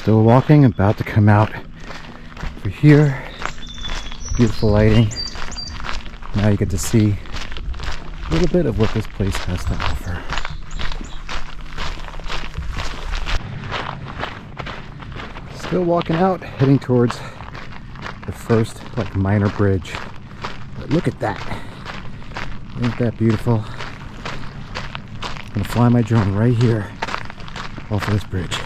Still walking, about to come out over here. Beautiful lighting. Now you get to see a little bit of what this place has to offer. Still walking out, heading towards the first minor bridge. But look at that. Isn't that beautiful? I'm gonna fly my drone right here off of this bridge.